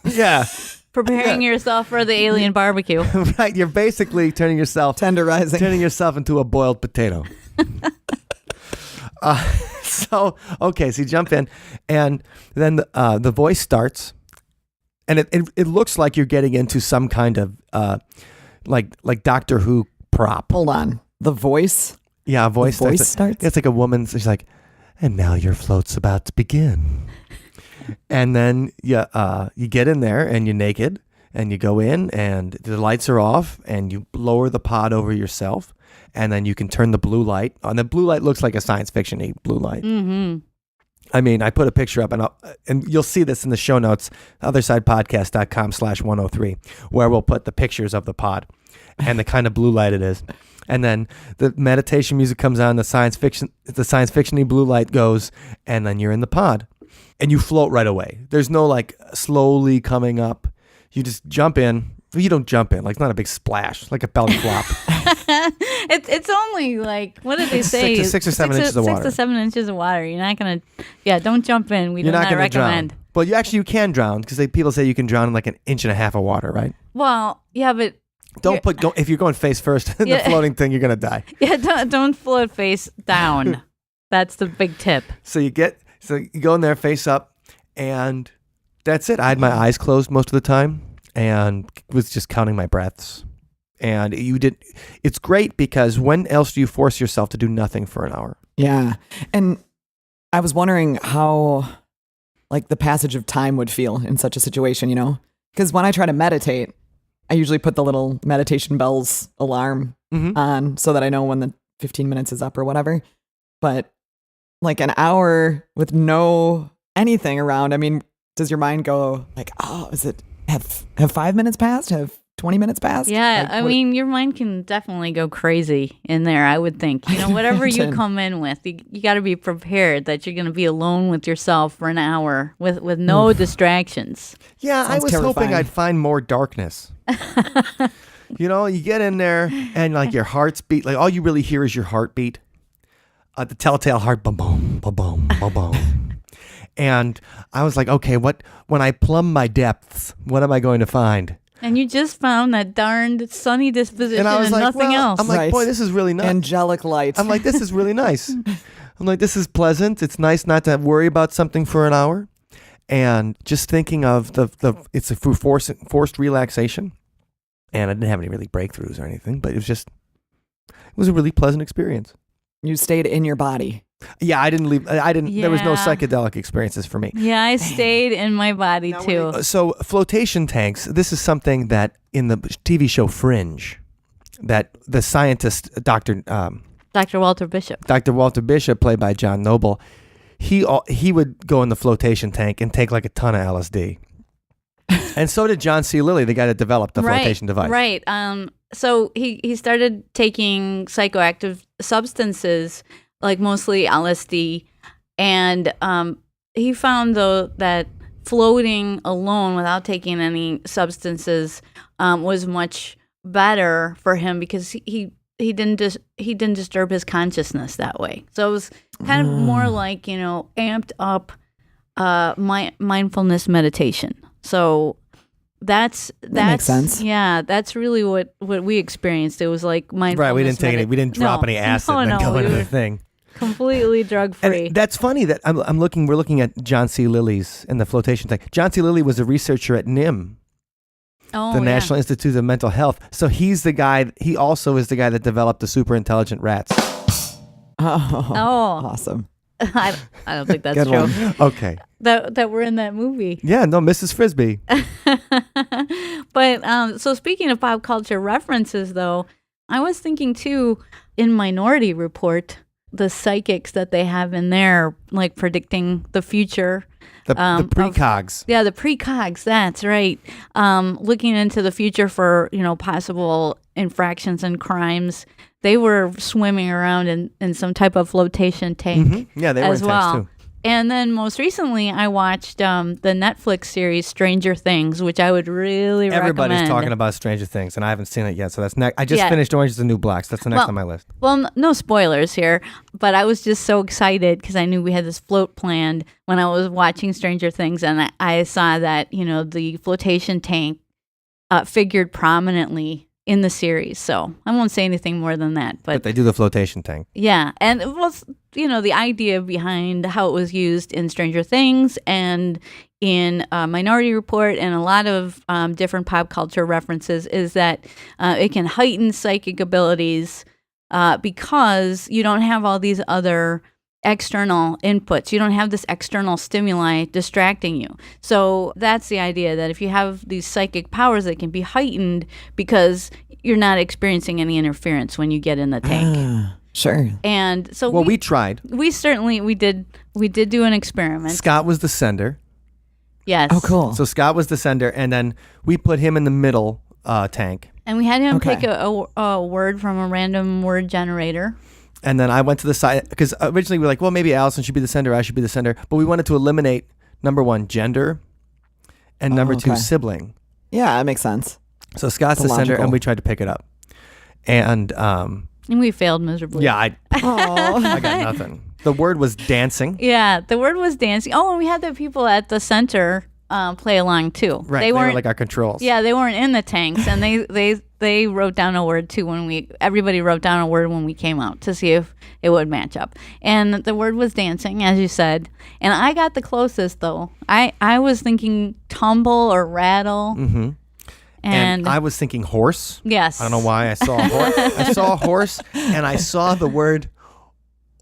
Yeah. Preparing yourself for the alien barbecue. Right. You're basically turning yourself Tenderizing. into a boiled potato. So you jump in, and then the voice starts, and it looks like you're getting into some kind of like Doctor Who prop. Hold on. The voice. Yeah, a voice. The voice starts? It's like a woman. She's like, and now your float's about to begin. And then you get in there and you're naked and you go in and the lights are off and you lower the pod over yourself and then you can turn the blue light on. The blue light looks like a science fiction-y blue light. Mm-hmm. I mean, I put a picture up and you'll see this in the show notes, othersidepodcast.com/103, where we'll put the pictures of the pod and the kind of blue light it is. And then the meditation music comes on, the science fiction-y blue light goes, and then you're in the pod. And you float right away. There's no like slowly coming up. You just jump in. You don't jump in. Like it's not a big splash, like a belly flop. It's only like, what did they say? 6 or 7 inches of water. 6 to 7 inches of water. You're not going to, don't jump in. We do not gonna recommend. drown. Well, you can drown because people say you can drown in like an inch and a half of water, right? Well, yeah, but If you're going face first in the floating thing, you're going to die. yeah, don't float face down. That's the big tip. So you go in there face up, and that's it. I had my eyes closed most of the time and was just counting my breaths. And it's great because when else do you force yourself to do nothing for an hour? Yeah. And I was wondering how like the passage of time would feel in such a situation, because when I try to meditate, I usually put the little meditation bells alarm on so that I know when the 15 minutes is up or whatever. But like an hour with no anything around, I mean, does your mind go like, oh, have 5 minutes passed? Have 20 minutes passed? Yeah, Like, mean, your mind can definitely go crazy in there, I would think. Whatever you come in with, you got to be prepared that you're going to be alone with yourself for an hour with no distractions. Yeah, I was hoping terrifying. I'd find more darkness. You get in there and like your heart's beat, like all you really hear is your heartbeat. The telltale heart, boom, boom, boom, boom, boom, boom. And I was like, okay, when I plumb my depths, what am I going to find? And you just found that darned sunny disposition And I was like, nothing else. I'm like, Right. boy, this is really nice. angelic light. I'm like, this is really nice. I'm like, this is pleasant. It's nice not to worry about something for an hour. And just thinking of it's a forced relaxation. And I didn't have any really breakthroughs or anything, but it was a really pleasant experience. You stayed in your body. Yeah, I didn't leave. There was no Yeah. psychedelic experiences for me. Yeah, I stayed in my body too. So flotation tanks, this is something that in the TV show Fringe, that the scientist, Dr. Walter Bishop. Dr. Walter Bishop, played by John Noble, he would go in the flotation tank and take like a ton of LSD. And so did John C. Lilly, the guy that developed the flotation device. Right. So he started taking psychoactive substances, like mostly LSD, and he found though that floating alone without taking any substances was much better for him because he didn't disturb his consciousness that way. So it was kind of more like, amped up mindfulness meditation. So that makes sense. Yeah, that's really what we experienced. It was like mindfulness. Right, we didn't take any. We didn't drop any acid and then go into the thing. Completely drug free. And that's funny that we're looking at John C. Lilly's in the flotation tank. John C. Lilly was a researcher at NIM, the National Institute of Mental Health. So he also is the guy that developed the super intelligent rats. Oh, awesome. I don't think that's Good true. one. Okay. That were in that movie. Yeah, no, Mrs. Frisbee. But so speaking of pop culture references, though, I was thinking too in Minority Report, the psychics that they have in there, like predicting the future. The precogs. The precogs. That's right. Looking into the future for possible infractions and crimes. They were swimming around in some type of flotation tank. Mm-hmm. Yeah, they were as in well. tanks too. And then most recently, I watched the Netflix series Stranger Things, which I would really Everybody's recommend. talking about Stranger Things, and I haven't seen it yet. So that's next. I just finished Orange is the New Black. So that's the next on my list. Well, no spoilers here, but I was just so excited because I knew we had this float planned when I was watching Stranger Things, and I saw that the flotation tank figured prominently in the series. So I won't say anything more than that. But they do the flotation tank. Yeah, and it was the idea behind how it was used in Stranger Things and in Minority Report and a lot of different pop culture references is that it can heighten psychic abilities because you don't have all these other external inputs. You don't have this external stimuli distracting you. So that's the idea, that if you have these psychic powers, they can be heightened because you're not experiencing any interference when you get in the tank. Sure. And so we tried. We did do an experiment. Scott was the sender. Yes. Oh, cool. So Scott was the sender, and then we put him in the middle tank. And we had him Okay. pick a word from a random word generator. And then I went to the side, because originally we were like, well, maybe Allison should be the sender, I should be the sender. But we wanted to eliminate, number one, gender, and number two, okay. sibling. Yeah, that makes sense. So Scott's the That's sender, logical. and we tried to pick it up. And And we failed miserably. yeah, I Oh, got nothing. The word was dancing. Yeah, the word was dancing. Oh, and we had the people at the center play along too. Right, they were like our controls. Yeah, they weren't in the tanks, and they wrote down a word too everybody wrote down a word when we came out to see if it would match up. And the word was dancing, as you said. And I got the closest though. I was thinking tumble or rattle. Mm-hmm. And I was thinking horse. yes. I don't know why I saw a horse. I saw a horse, and I saw the word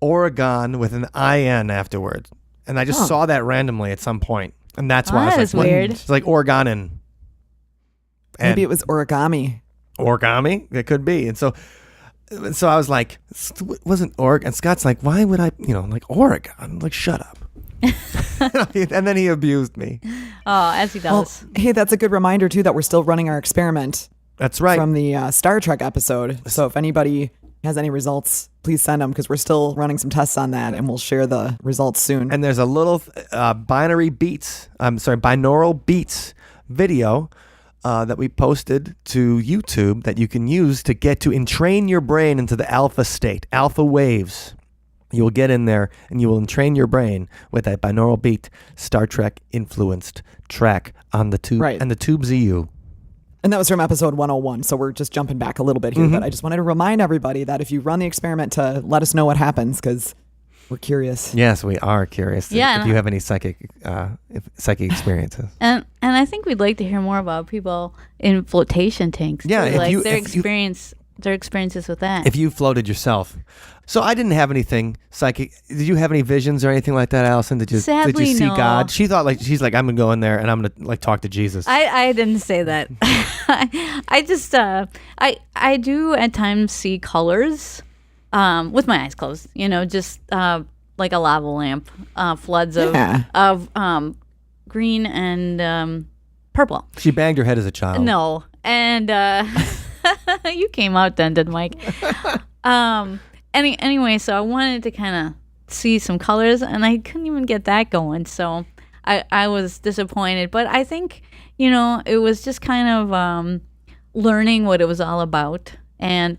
Oregon with an IN afterwards. And I just saw that randomly at some point. And that's why I that was is like, weird. It's like Oregon and maybe it was origami. origami. It could be. And so I was like, it wasn't Oregon. And Scott's like, why would I, like Oregon? I'm like, shut up. And then he abused me. Oh, as he Well, does. hey, that's a good reminder too that we're still running our experiment That's right. from the Star Trek episode. So if anybody has any results, please send them because we're still running some tests on that, and we'll share the results soon. And there's a little binaural beats video that we posted to YouTube that you can use to get to entrain your brain into the alpha state, alpha waves. You will get in there and you will entrain your brain with that binaural beat Star Trek influenced track on the tube. Right. And the tube's EU. And that was from episode 101. So we're just jumping back a little bit here. But I just wanted to remind everybody that if you run the experiment, to let us know what happens, because We're curious. Yes, we are curious. Yeah, if you have any psychic experiences. And I think we'd like to hear more about people in flotation tanks. Yeah, too, if like you- their if you- experiences with that. If you floated yourself. So I didn't have anything psychic. Did you have any visions or anything like that, Allison? Did you Sadly, see no. God? She's like, I'm gonna go in there and I'm gonna like talk to Jesus. I didn't say that. I just I do at times see colors with my eyes closed. Just like a lava lamp, floods of green and purple. She banged her head as a child. No, and you came out then, did Mike? Anyway, so I wanted to kind of see some colors, and I couldn't even get that going. So I was disappointed, but I think it was just kind of learning what it was all about. And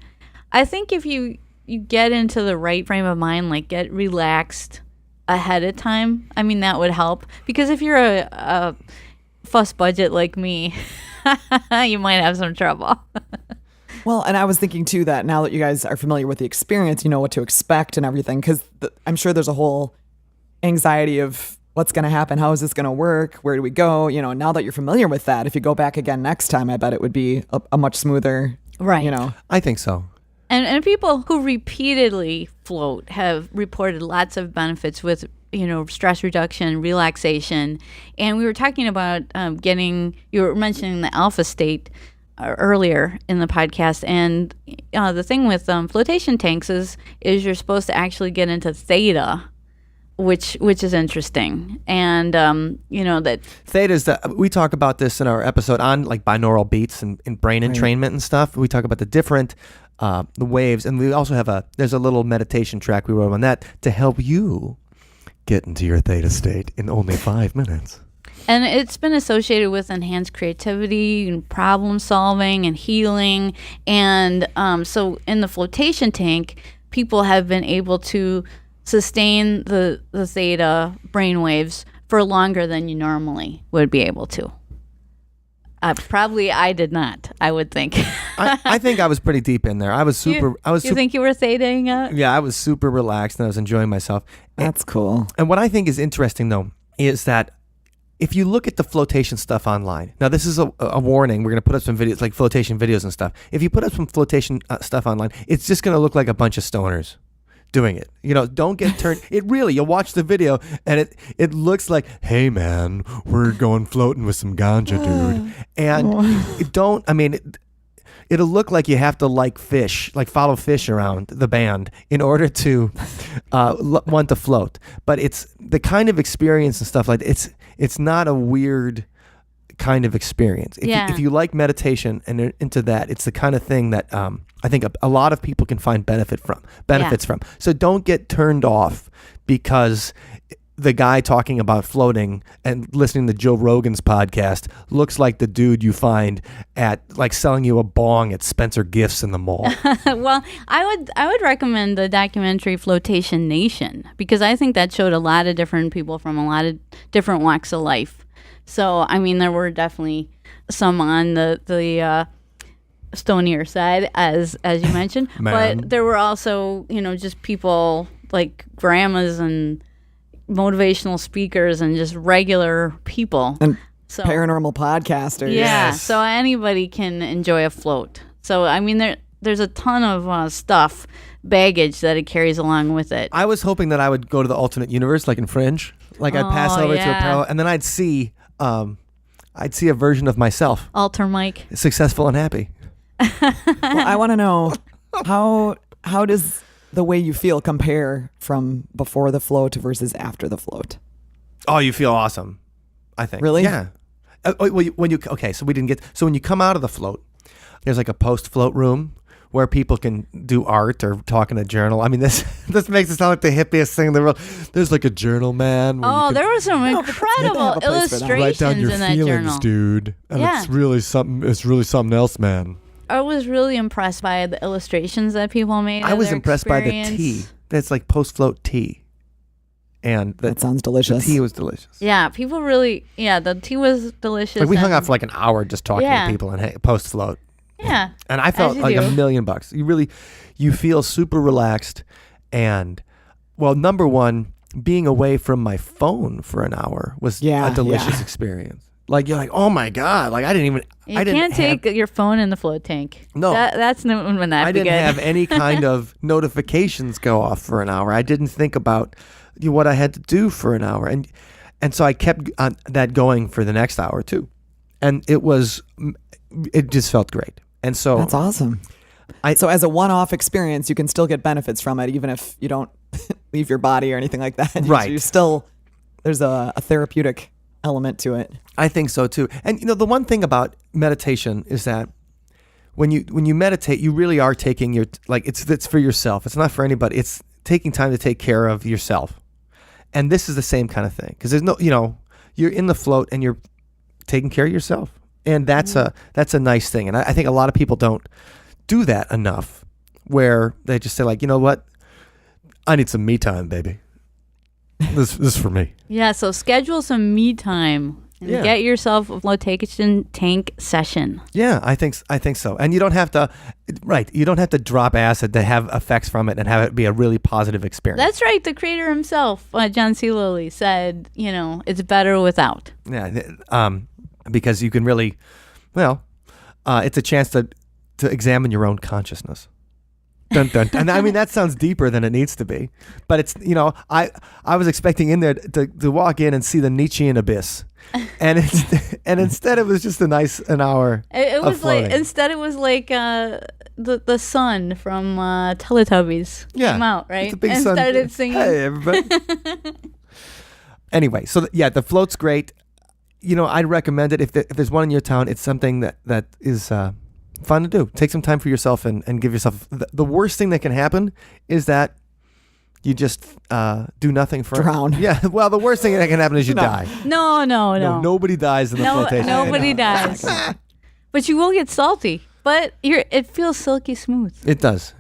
I think if you get into the right frame of mind, like get relaxed ahead of time, I mean, that would help. Because if you're a fuss budget like me, you might have some trouble. Well, and I was thinking too that now that you guys are familiar with the experience, you know what to expect and everything, because I'm sure there's a whole anxiety of what's going to happen, how is this going to work, where do we go? Now that you're familiar with that, if you go back again next time, I bet it would be a much smoother, Right. I think so. And people who repeatedly float have reported lots of benefits with stress reduction, relaxation. And we were talking about you were mentioning the alpha state earlier in the podcast, and the thing with flotation tanks is you're supposed to actually get into theta, which is interesting. And that Theta is we talk about this in our episode on like binaural beats and brain entrainment and stuff. We talk about the different the waves, and we also there's a little meditation track we wrote on that to help you get into your theta state in only 5 minutes. And it's been associated with enhanced creativity and problem solving and healing. And so in the flotation tank, people have been able to sustain the theta brainwaves for longer than you normally would be able to. Probably I did not, I would think. I think I was pretty deep in there. I was super. You think you were thetaing out? Yeah, I was super relaxed and I was enjoying myself. That's cool. And what I think is interesting though is that if you look at the flotation stuff online, now this is a warning. We're going to put up some videos, like flotation videos and stuff. If you put up some flotation stuff online, it's just going to look like a bunch of stoners doing it. Don't get turned. You'll watch the video and it looks like, hey man, we're going floating with some ganja, dude. And it'll look like you have to like follow fish around the band in order to want to float. But it's the kind of experience and stuff like that, it's not a weird kind of experience. If you like meditation and are into that, it's the kind of thing that I think a lot of people can find benefits from. So don't get turned off because the guy talking about floating and listening to Joe Rogan's podcast looks like the dude you find at like selling you a bong at Spencer Gifts in the mall. Well, I would recommend the documentary Flotation Nation, because I think that showed a lot of different people from a lot of different walks of life. So, I mean, there were definitely some on the stonier side, as you mentioned, but there were also, just people like grandmas and motivational speakers and just regular people. And paranormal podcasters. Yeah, Yes. so anybody can enjoy a float. So, I mean, there's a ton of baggage that it carries along with it. I was hoping that I would go to the alternate universe, like in Fringe. Like I'd pass over to a parallel, and then I'd see a version of myself, Alter Mike. successful and happy. Well, I want to know how does the way you feel compare from before the float versus after the float? Oh, you feel awesome, I think. Really? Yeah. So when you come out of the float, there's like a post-float room where people can do art or talk in a journal. I mean, this makes it sound like the hippiest thing in the world. There's like a journal, man. There were some incredible They have a place for that. illustrations in that journal. dude. And Yeah. it's really something else, man. I was really impressed by the illustrations that people made. I of was their impressed by the experience. tea. That's like post-float tea. And That sounds delicious. the tea was delicious. Yeah, people really. Yeah, the tea was delicious. Like we hung and- out for like an hour just talking Yeah. to people and post-float. Yeah, And I felt you like do. $1 million. You feel super relaxed, and Well, number one, being away from my phone for an hour was Yeah, a delicious yeah. experience. Like, you're like, oh my God. Like, I didn't take your phone in the float tank. No. That's no when that I be didn't good. have any kind of notifications go off for an hour. I didn't think about what I had to do for an hour. And so I kept that going for the next hour too. And it just felt great. And so That's awesome. So as a one-off experience, you can still get benefits from it, even if you don't leave your body or anything like that. Right. You're still, there's a therapeutic element to it. I think so too. And the one thing about meditation is that when you meditate, you really are taking it's for yourself. It's not for anybody. It's taking time to take care of yourself. And this is the same kind of thing, because there's no, you're in the float and you're taking care of yourself. And that's a nice thing. And I think a lot of people don't do that enough, where they just say, like, you know what? I need some me time, baby. This is for me. Yeah, so schedule some me time. And get yourself a flotation tank session. Yeah, I think so. And you don't have to, you don't have to drop acid to have effects from it and have it be a really positive experience. That's right. The creator himself, John C. Lilly, said, it's better without. Yeah, because you can really, it's a chance to examine your own consciousness. Dun, dun. And I mean, that sounds deeper than it needs to be. But it's, I was expecting in there to walk in and see the Nietzschean abyss. And instead it was just an hour. It was floating. it was like the sun from Teletubbies came out, right? It's a big and sun. started singing. Hey, everybody. Anyway, so the float's great. I'd recommend it if there's one in your town. It's something that is fun to do. Take some time for yourself and give yourself. The worst thing that can happen is that you just do nothing for Drown. Yeah. Well, the worst thing that can happen is you die. No. Nobody dies in the flotation. Nobody dies. But you will get salty. But it feels silky smooth. It does.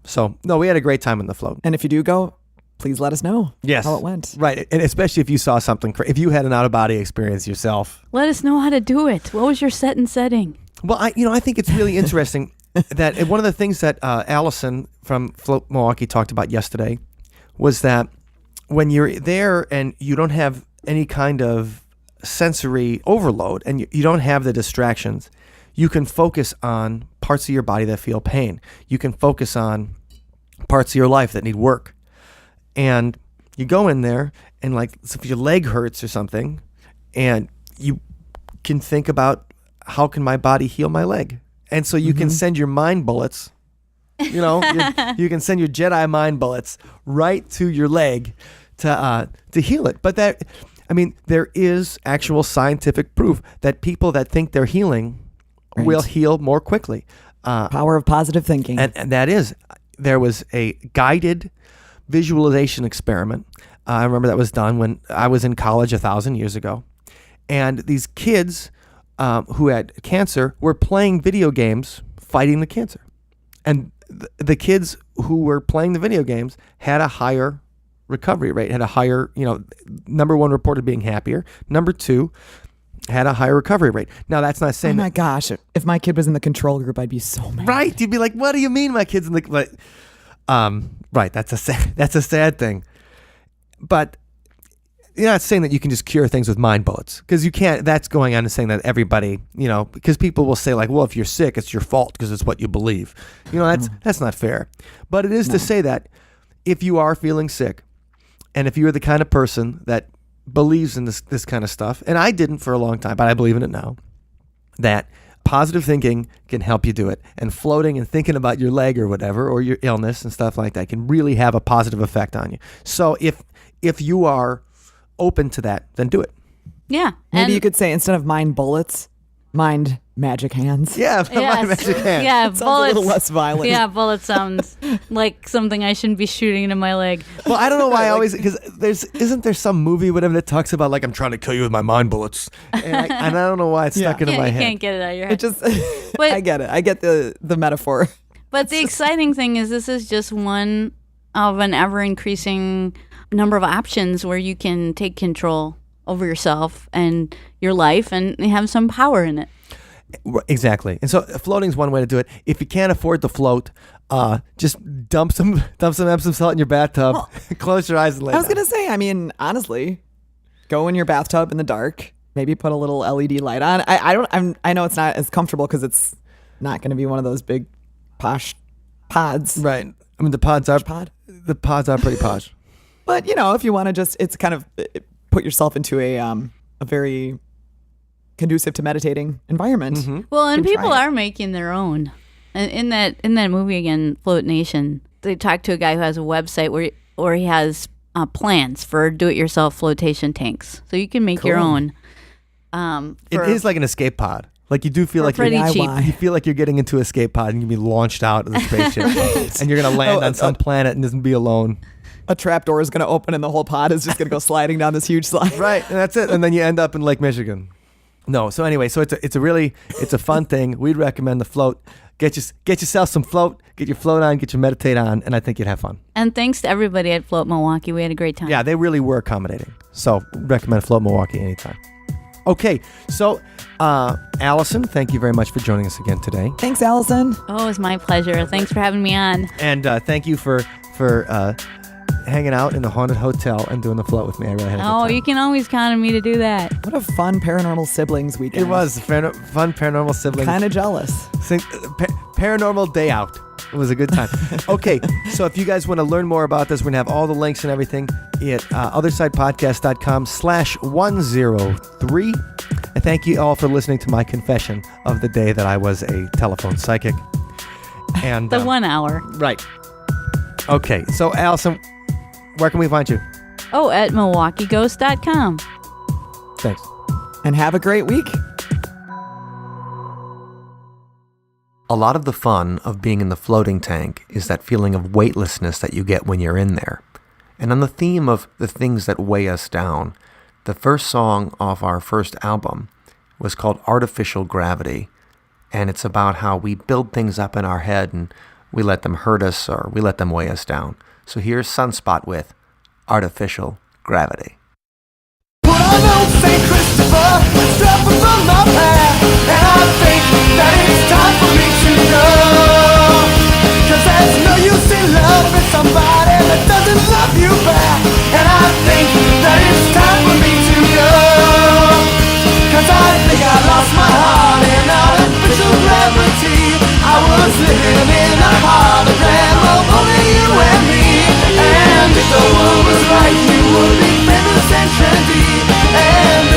So no, we had a great time in the float. And if you do go, please let us know Yes. how it went. Right. And especially if you saw something, if you had an out-of-body experience yourself. Let us know how to do it. What was your set and setting? Well, I think it's really interesting that one of the things that Allison from Float Milwaukee talked about yesterday was that when you're there and you don't have any kind of sensory overload and you don't have the distractions, you can focus on parts of your body that feel pain. You can focus on parts of your life that need work. And you go in there and, like, so if your leg hurts or something, and you can think about, how can my body heal my leg? And so you can send your mind bullets, you can send your Jedi mind bullets right to your leg to heal it. But there is actual scientific proof that people that think they're healing will heal more quickly. Power of positive thinking. And there was a guided visualization experiment. I remember that was done when I was in college 1,000 years ago. And these kids who had cancer were playing video games fighting the cancer. And the kids who were playing the video games had a higher recovery rate, had a higher, number one, reported being happier. Number two, had a higher recovery rate. Now, that's not saying oh my gosh, if my kid was in the control group, I'd be so mad. Right. You'd be like, what do you mean my kid's in the... right. That's a sad thing. But you're not saying that you can just cure things with mind bullets, because you can't. That's going on and saying that everybody, because people will say, like, well, if you're sick, it's your fault because it's what you believe. That's not fair. But it is to say that if you are feeling sick, and if you're the kind of person that believes in this kind of stuff, and I didn't for a long time, but I believe in it now, that positive thinking can help you do it. And floating and thinking about your leg or whatever, or your illness and stuff like that, can really have a positive effect on you. So if you are open to that, then do it. Yeah. Maybe you could say, instead of mind bullets, mind magic hands. Yeah, my magic hands. Yeah, Sounds bullets. a little less violent. Yeah, bullet sounds like something I shouldn't be shooting into my leg. Well, I don't know why I always, because isn't there some movie, whatever, that talks about, like, I'm trying to kill you with my mind bullets, and I don't know why it's stuck into my You head. can't get it out of your head. It just, I get it. I get the metaphor. But the exciting thing is this is just one of an ever-increasing number of options where you can take control over yourself and your life and have some power in it. Exactly. And so floating is one way to do it. If you can't afford to float, just dump some Epsom salt in your bathtub, close your eyes and lay I was down. going to say, I mean, honestly, go in your bathtub in the dark, maybe put a little LED light on. I know it's not as comfortable because it's not going to be one of those big posh pods. Right. I mean, the pods are pretty posh. But, if you want to just, it's kind of put yourself into a very conducive to meditating environment. Mm-hmm. Well, and You can people try it. are making their own. And in that movie again, Float Nation, they talk to a guy who has a website where he has plans for do-it-yourself flotation tanks, so you can make your Cool. own. It is like an escape pod. Like you do feel For like you're pretty cheap. DIY. You feel like you're getting into an escape pod and you can be launched out of the spaceship, and you're gonna land on some planet and just be alone. A trap door is going to open and the whole pod is just going to go sliding down this huge slide. Right, and that's it. And then you end up in Lake Michigan. No, so anyway, so it's a fun thing. We'd recommend the float. Get yourself some float. Get your float on. Get your meditate on, and I think you'd have fun. And thanks to everybody at Float Milwaukee. We had a great time. Yeah, they really were accommodating. So recommend Float Milwaukee anytime. Okay, so Allison, thank you very much for joining us again today, Thanks, Allison. Oh, it was my pleasure. Thanks for having me on. and thank you for hanging out in the haunted hotel and doing the float with me. I really had a good Oh, time. you can always count on me to do that. What a fun paranormal siblings weekend. It was a fun paranormal siblings. Kind of jealous. Paranormal day out. It was a good time. Okay, so if you guys want to learn more about this, we're going to have all the links and everything at othersidepodcast.com/103. And thank you all for listening to my confession of the day that I was a telephone psychic. And The 1 hour. Right. Okay, so Allison, where can we find you? Oh, at MilwaukeeGhost.com. Thanks. And have a great week. A lot of the fun of being in the floating tank is that feeling of weightlessness that you get when you're in there. And on the theme of the things that weigh us down, the first song off our first album was called Artificial Gravity. And it's about how we build things up in our head and we let them hurt us or we let them weigh us down. So here's Sunspot with Artificial Gravity. Put on old St. Christopher and step from my path. And I think that it's time for me to know. 'Cause there's no use in loving somebody that doesn't love you back. And I think that it's time for me to know. 'Cause I think I lost my heart in artificial gravity. I was living in a hologram of only you and me. And if the world was right, you would be famous and trendy. And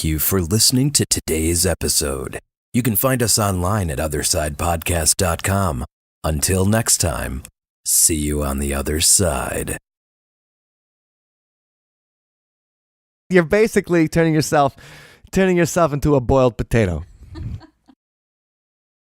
thank you for listening to today's episode. You can find us online at othersidepodcast.com. Until next time, see you on the other side. You're basically turning yourself into a boiled potato.